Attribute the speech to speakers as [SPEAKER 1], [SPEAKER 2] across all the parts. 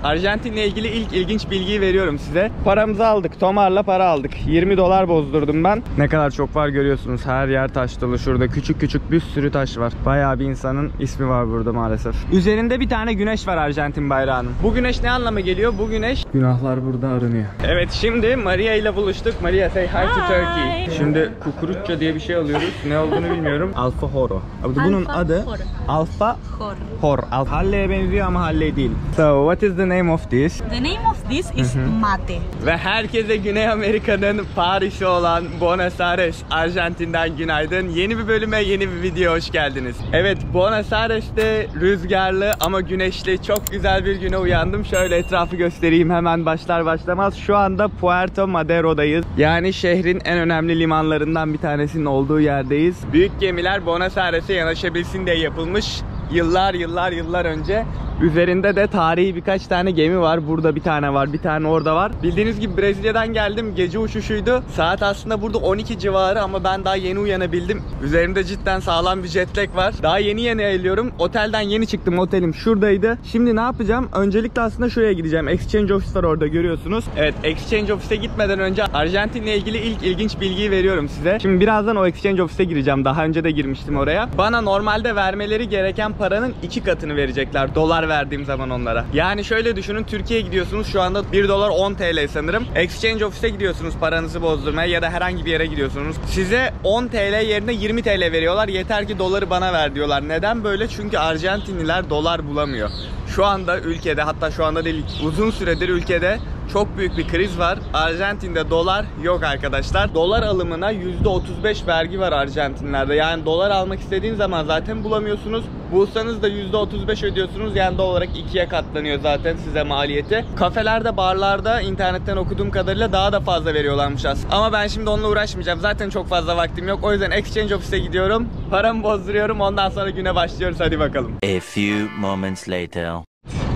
[SPEAKER 1] Arjantin'le ilgili ilk ilginç bilgiyi veriyorum size. Paramızı aldık. Tomar'la para aldık. 20 dolar bozdurdum ben. Ne kadar çok var görüyorsunuz. Her yer taş dolu. Şurada küçük küçük bir sürü taş var. Bayağı bir insanın ismi var burada maalesef. Üzerinde bir tane güneş var Arjantin bayrağının. Bu güneş ne anlama geliyor? Bu güneş günahlar burada arınıyor. Evet, şimdi Maria ile buluştuk. Maria, say hi to Turkey. Şimdi kukurutça diye bir şey alıyoruz. Ne olduğunu bilmiyorum. Alfa Horo. Bunun adı Alfa Horo. Halleye benziyor ama Halle değil. So what is the name of this?
[SPEAKER 2] The name of this is mate.
[SPEAKER 1] Ve herkese Güney Amerika'nın Paris'i olan Buenos Aires, Arjantin'den günaydın. Yeni bir bölüme, yeni bir video hoş geldiniz. Evet, Buenos Aires'te rüzgarlı ama güneşli çok güzel bir güne uyandım. Şöyle etrafı göstereyim hemen başlar başlamaz. Şu anda Puerto Madero'dayız. Yani şehrin en önemli limanlarından bir tanesinin olduğu yerdeyiz. Büyük gemiler Buenos Aires'e yanaşabilsin diye yapılmış. Yıllar önce. Üzerinde de tarihi birkaç tane gemi var. Burada bir tane var, bir tane orada var. Bildiğiniz gibi Brezilya'dan geldim. Gece uçuşuydu. Saat aslında burada 12 civarı ama ben daha yeni uyanabildim. Üzerimde cidden sağlam bir jet lag var. Daha yeni ayılıyorum. Otelden yeni çıktım. Otelim şuradaydı. Şimdi ne yapacağım? Öncelikle aslında şuraya gideceğim. Exchange Office var orada, görüyorsunuz. Evet, Exchange Office'e gitmeden önce Arjantin'le ilgili ilk ilginç bilgiyi veriyorum size. Şimdi birazdan o Exchange Office'e gireceğim. Daha önce de girmiştim oraya. Bana normalde vermeleri gereken paranın 2 katını verecekler. Dolar verdiğim zaman onlara. Yani şöyle düşünün, Türkiye'ye gidiyorsunuz, şu anda 1 dolar 10 TL sanırım. Exchange Office'e gidiyorsunuz paranızı bozdurmaya ya da herhangi bir yere gidiyorsunuz. Size 10 TL yerine 20 TL veriyorlar. Yeter ki doları bana ver diyorlar. Neden böyle? Çünkü Arjantinliler dolar bulamıyor. Şu anda ülkede, hatta şu anda değil, uzun süredir ülkede çok büyük bir kriz var. Arjantin'de dolar yok arkadaşlar. Dolar alımına %35 vergi var Arjantinlerde. Yani dolar almak istediğin zaman zaten bulamıyorsunuz. Bulsanız da %35 ödüyorsunuz. Yani doğal olarak 2'ye katlanıyor zaten size maliyeti. Kafelerde, barlarda internetten okuduğum kadarıyla daha da fazla veriyorlarmış aslında. Ama ben şimdi onunla uğraşmayacağım. Zaten çok fazla vaktim yok. O yüzden Exchange Office'e gidiyorum. Paramı bozduruyorum. Ondan sonra güne başlıyoruz. Hadi bakalım.
[SPEAKER 3] A few moments later.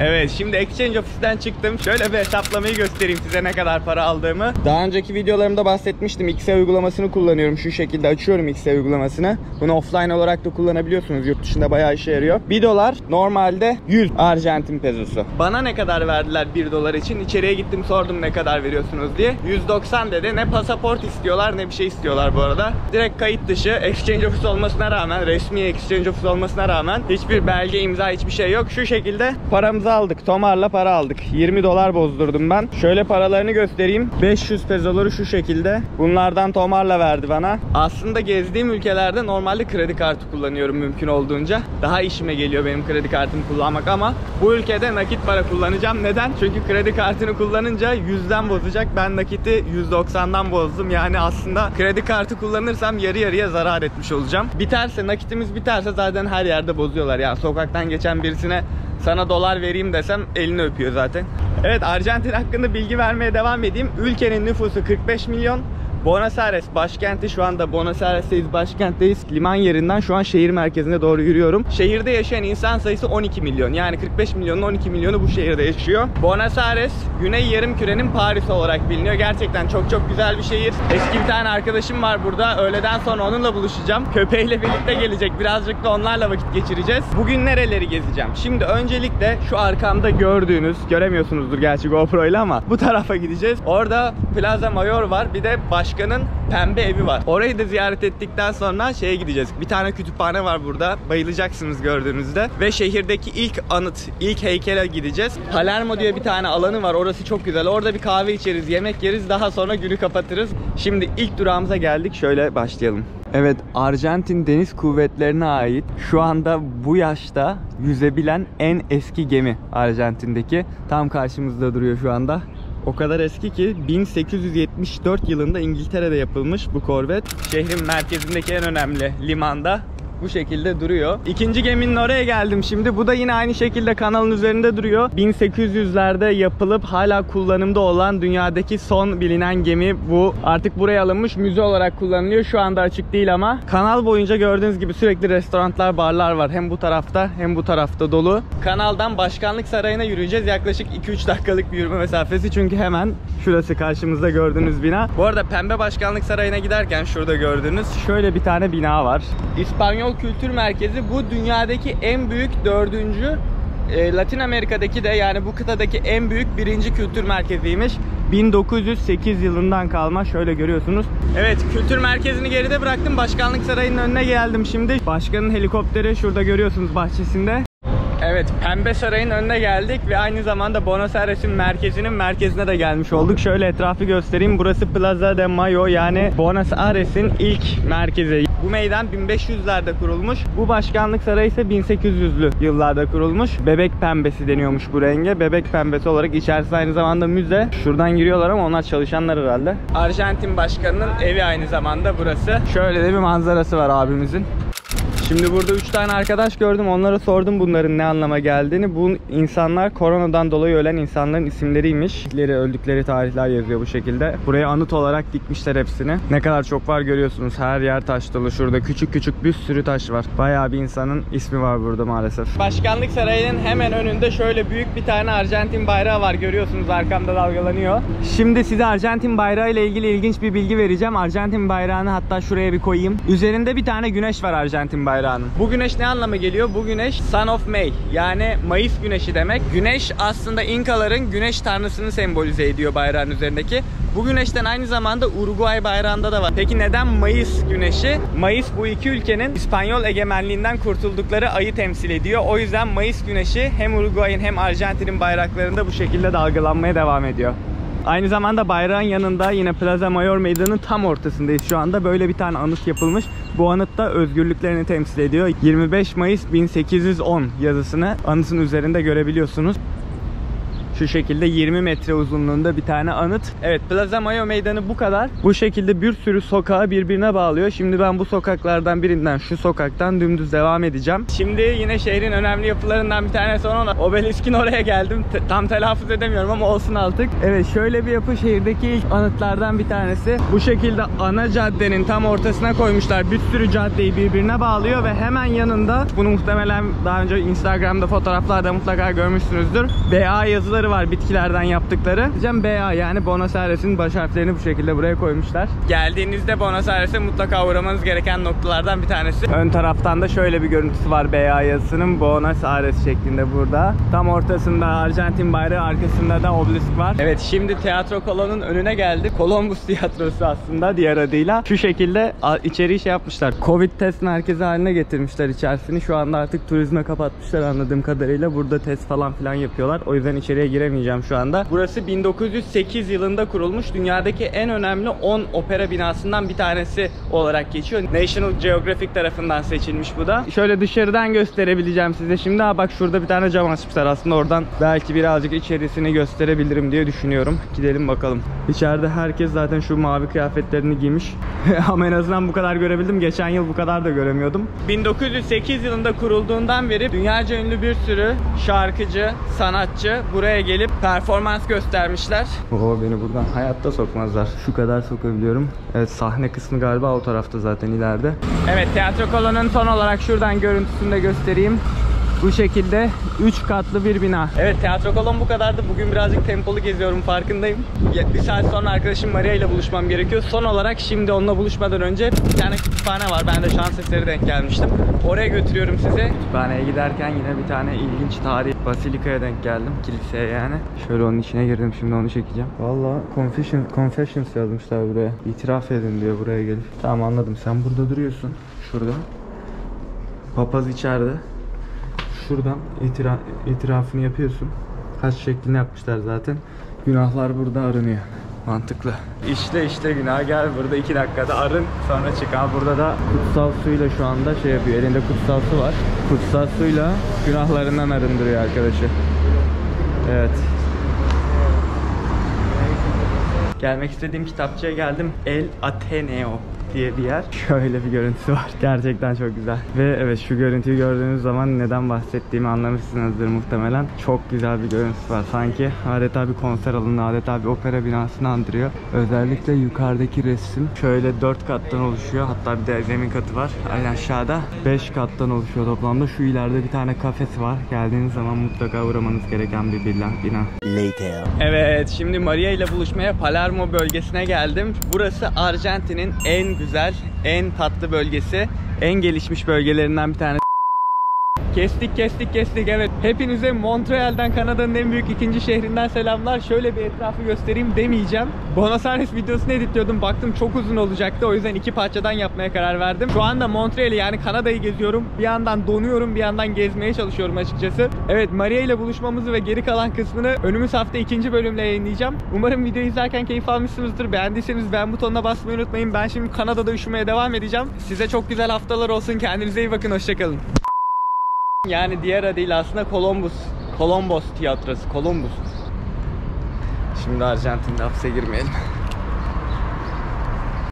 [SPEAKER 1] Evet, şimdi Exchange Office'ten çıktım. Şöyle bir hesaplamayı göstereyim size ne kadar para aldığımı. Daha önceki videolarımda bahsetmiştim. XE uygulamasını kullanıyorum. Şu şekilde açıyorum XE uygulamasını. Bunu offline olarak da kullanabiliyorsunuz. Yurt dışında bayağı işe yarıyor. 1 dolar normalde 100 Arjantin pezosu. Bana ne kadar verdiler 1 dolar için? İçeriye gittim, sordum ne kadar veriyorsunuz diye. 190 dedi. Ne pasaport istiyorlar ne bir şey istiyorlar bu arada. Direkt kayıt dışı. Exchange Office olmasına rağmen, resmi Exchange Office olmasına rağmen hiçbir belge, imza, hiçbir şey yok. Şu şekilde paramızı aldık. Tomar'la para aldık. 20 dolar bozdurdum ben. Şöyle paralarını göstereyim. 500 pezoları şu şekilde. Bunlardan Tomar'la verdi bana. Aslında gezdiğim ülkelerde normalde kredi kartı kullanıyorum mümkün olduğunca. Daha işime geliyor benim kredi kartımı kullanmak ama bu ülkede nakit para kullanacağım. Neden? Çünkü kredi kartını kullanınca 100'den bozacak. Ben nakiti 190'dan bozdum. Yani aslında kredi kartı kullanırsam yarı yarıya zarar etmiş olacağım. Biterse, nakitimiz biterse zaten her yerde bozuyorlar. Yani sokaktan geçen birisine sana dolar vereyim desem elini öpüyor zaten. Evet, Arjantin hakkında bilgi vermeye devam edeyim. Ülkenin nüfusu 45 milyon. Buenos Aires başkenti, şu anda Buenos Aires'teyiz, başkentteyiz. Liman yerinden şu an şehir merkezine doğru yürüyorum. Şehirde yaşayan insan sayısı 12 milyon. Yani 45 milyonun 12 milyonu bu şehirde yaşıyor. Buenos Aires, Güney Yarımküre'nin Paris olarak biliniyor. Gerçekten çok güzel bir şehir. Eski bir tane arkadaşım var burada. Öğleden sonra onunla buluşacağım. Köpeğiyle birlikte gelecek. Birazcık da onlarla vakit geçireceğiz. Bugün nereleri gezeceğim? Şimdi öncelikle şu arkamda gördüğünüz, göremiyorsunuzdur gerçi GoPro ile ama bu tarafa gideceğiz. Orada Plaza Mayor var. Bir de başkanın pembe evi var. Orayı da ziyaret ettikten sonra şeye gideceğiz. Bir tane kütüphane var burada. Bayılacaksınız gördüğünüzde. Ve şehirdeki ilk anıt, ilk heykele gideceğiz. Palermo diye bir tane alanı var. Orası çok güzel. Orada bir kahve içeriz, yemek yeriz. Daha sonra günü kapatırız. Şimdi ilk durağımıza geldik. Şöyle başlayalım. Evet, Arjantin Deniz Kuvvetleri'ne ait şu anda bu yaşta yüzebilen en eski gemi Arjantin'deki. Tam karşımızda duruyor şu anda. O kadar eski ki 1874 yılında İngiltere'de yapılmış bu korvet. Şehrin merkezindeki en önemli limanda bu şekilde duruyor. İkinci geminin oraya geldim şimdi. Bu da yine aynı şekilde kanalın üzerinde duruyor. 1800'lerde yapılıp hala kullanımda olan dünyadaki son bilinen gemi bu. Artık buraya alınmış, müze olarak kullanılıyor. Şu anda açık değil ama. Kanal boyunca gördüğünüz gibi sürekli restoranlar, barlar var. Hem bu tarafta hem bu tarafta dolu. Kanaldan Başkanlık Sarayı'na yürüyeceğiz. Yaklaşık 2-3 dakikalık bir yürüme mesafesi. Çünkü hemen şurası karşımızda gördüğünüz bina. Bu arada Pembe Başkanlık Sarayı'na giderken şurada gördüğünüz şöyle bir tane bina var. İspanyol Kültür Merkezi. Bu dünyadaki en büyük 4. Latin Amerika'daki de, yani bu kıtadaki en büyük birinci kültür merkeziymiş. 1908 yılından kalma, şöyle görüyorsunuz. Evet, kültür merkezini geride bıraktım. Başkanlık Sarayı'nın önüne geldim şimdi. Başkanın helikopteri şurada görüyorsunuz, bahçesinde. Evet, Pembe Sarayı'nın önüne geldik ve aynı zamanda Buenos Aires'in merkezine de gelmiş olduk. Şöyle etrafı göstereyim. Burası Plaza de Mayo, yani Buenos Aires'in ilk merkezi. Bu meydan 1500'lerde kurulmuş. Bu başkanlık sarayı ise 1800'lü yıllarda kurulmuş. Bebek pembesi deniyormuş bu renge. Bebek pembesi olarak içerisi aynı zamanda müze. Şuradan giriyorlar ama onlar çalışanlar herhalde. Arjantin başkanının evi aynı zamanda burası. Şöyle de bir manzarası var abimizin. Şimdi burada 3 tane arkadaş gördüm. Onlara sordum bunların ne anlama geldiğini. Bu insanlar koronadan dolayı ölen insanların isimleriymiş. Öldükleri tarihler yazıyor bu şekilde. Buraya anıt olarak dikmişler hepsini. Ne kadar çok var görüyorsunuz. Her yer taş dolu. Şurada küçük küçük bir sürü taş var. Bayağı bir insanın ismi var burada maalesef. Başkanlık Sarayı'nın hemen önünde şöyle büyük bir tane Arjantin bayrağı var. Görüyorsunuz, arkamda dalgalanıyor. Şimdi size Arjantin bayrağı ile ilgili ilginç bir bilgi vereceğim. Arjantin bayrağını hatta şuraya bir koyayım. Üzerinde bir tane güneş var Arjantin bayrağının. Bu güneş ne anlama geliyor? Bu güneş Sun of May, yani Mayıs güneşi demek. Güneş aslında İnkaların güneş tanrısını sembolize ediyor bayrağın üzerindeki. Bu güneşten aynı zamanda Uruguay bayrağında da var. Peki neden Mayıs güneşi? Mayıs bu iki ülkenin İspanyol egemenliğinden kurtuldukları ayı temsil ediyor. O yüzden Mayıs güneşi hem Uruguay'ın hem Arjantin'in bayraklarında bu şekilde dalgalanmaya devam ediyor. Aynı zamanda bayrağın yanında yine Plaza Mayor Meydanı'nın tam ortasındayız şu anda. Böyle bir tane anıt yapılmış. Bu anıt da özgürlüklerini temsil ediyor. 25 Mayıs 1810 yazısını anıtın üzerinde görebiliyorsunuz. Şu şekilde 20 metre uzunluğunda bir tane anıt. Evet, Plaza Mayo Meydanı bu kadar. Bu şekilde bir sürü sokağı birbirine bağlıyor. Şimdi ben bu sokaklardan birinden, şu sokaktan dümdüz devam edeceğim. Şimdi yine şehrin önemli yapılarından bir tanesi olan Obelisk'in oraya geldim. Tam telaffuz edemiyorum ama olsun artık. Evet, şöyle bir yapı, şehirdeki ilk anıtlardan bir tanesi. Bu şekilde ana caddenin tam ortasına koymuşlar. Bir sürü caddeyi birbirine bağlıyor ve hemen yanında, bunu muhtemelen daha önce Instagram'da fotoğraflarda mutlaka görmüşsünüzdür, BA yazıları var, bitkilerden yaptıkları. BA, yani Buenos Aires'in baş harflerini bu şekilde buraya koymuşlar. Geldiğinizde Buenos Aires'e mutlaka uğramanız gereken noktalardan bir tanesi. Ön taraftan da şöyle bir görüntüsü var BA yazısının, Buenos Aires şeklinde burada. Tam ortasında Arjantin bayrağı, arkasında da obelisk var. Evet, şimdi Teatro Colón'un önüne geldik. Columbus Tiyatrosu aslında diğer adıyla. Şu şekilde içeriği şey yapmışlar. Covid test merkezi haline getirmişler içerisini. Şu anda artık turizme kapatmışlar anladığım kadarıyla. Burada test falan filan yapıyorlar. O yüzden içeriye giremeyeceğim şu anda. Burası 1908 yılında kurulmuş. Dünyadaki en önemli 10 opera binasından bir tanesi olarak geçiyor. National Geographic tarafından seçilmiş bu da. Şöyle dışarıdan gösterebileceğim size şimdi. Bak şurada bir tane cam açmışlar. Aslında oradan belki birazcık içerisini gösterebilirim diye düşünüyorum. Gidelim bakalım. İçeride herkes zaten şu mavi kıyafetlerini giymiş. Ama en azından bu kadar görebildim. Geçen yıl bu kadar da göremiyordum. 1908 yılında kurulduğundan beri dünyaca ünlü bir sürü şarkıcı, sanatçı buraya gelip performans göstermişler. Oo, beni buradan hayatta sokmazlar. Şu kadar sokabiliyorum. Evet, sahne kısmı galiba o tarafta zaten, ileride. Evet, Teatro Colón'un son olarak şuradan görüntüsünü de göstereyim. Bu şekilde 3 katlı bir bina. Evet, Teatro Colón bu kadardı. Bugün birazcık tempolu geziyorum, farkındayım. Bir saat sonra arkadaşım Maria ile buluşmam gerekiyor. Son olarak şimdi onunla buluşmadan önce bir tane kütüphane var. Ben de şans eseri denk gelmiştim. Oraya götürüyorum sizi. Kütüphaneye giderken yine bir tane ilginç tarih basilikaya denk geldim. Kiliseye yani. Şöyle onun içine girdim, şimdi onu çekeceğim. Vallahi confessions yazmışlar buraya. İtiraf edin diyor buraya gelip. Tamam, anladım. Sen burada duruyorsun. Şurada. Papaz içeride. Şuradan itirafını yapıyorsun. Kaç şeklini yapmışlar zaten. Günahlar burada arınıyor. Mantıklı. İşte günah, gel burada 2 dakikada arın, sonra çık. Burada da kutsal suyla şu anda şey yapıyor. Elinde kutsal su var. Kutsal suyla günahlarından arındırıyor arkadaşı. Evet. Gelmek istediğim kitapçıya geldim. El Ateneo diye bir yer. Şöyle bir görüntüsü var. Gerçekten çok güzel. Ve evet, şu görüntüyü gördüğünüz zaman neden bahsettiğimi anlamışsınızdır muhtemelen. Çok güzel bir görüntüsü var. Sanki adeta bir konser alanı, adeta bir opera binasını andırıyor. Özellikle yukarıdaki resim şöyle 4 kattan oluşuyor. Hatta bir de zemin katı var. Aynı aşağıda 5 kattan oluşuyor toplamda. Şu ileride bir tane kafesi var. Geldiğiniz zaman mutlaka uğramanız gereken bir bina.
[SPEAKER 3] Later.
[SPEAKER 1] Evet, şimdi Maria ile buluşmaya Palermo bölgesine geldim. Burası Arjantin'in en güzel, en tatlı bölgesi. En gelişmiş bölgelerinden bir tanesi. Kestik. Evet. Hepinize Montreal'den, Kanada'nın en büyük ikinci şehrinden selamlar. Şöyle bir etrafı göstereyim demeyeceğim. Buenos Aires videosunu editliyordum. Baktım çok uzun olacaktı. O yüzden 2 parçadan yapmaya karar verdim. Şu anda Montreal'i yani Kanada'yı geziyorum. Bir yandan donuyorum, bir yandan gezmeye çalışıyorum açıkçası. Evet, Maria ile buluşmamızı ve geri kalan kısmını önümüz hafta 2. bölümle yayınlayacağım. Umarım videoyu izlerken keyif almışsınızdır. Beğendiyseniz beğen butonuna basmayı unutmayın. Ben şimdi Kanada'da üşümeye devam edeceğim. Size çok güzel haftalar olsun. Kendinize iyi bakın. Hoşçakalın. Yani diğer adıyla aslında Columbus tiyatrosu. Columbus. Şimdi Arjantin'de hapse girmeyelim.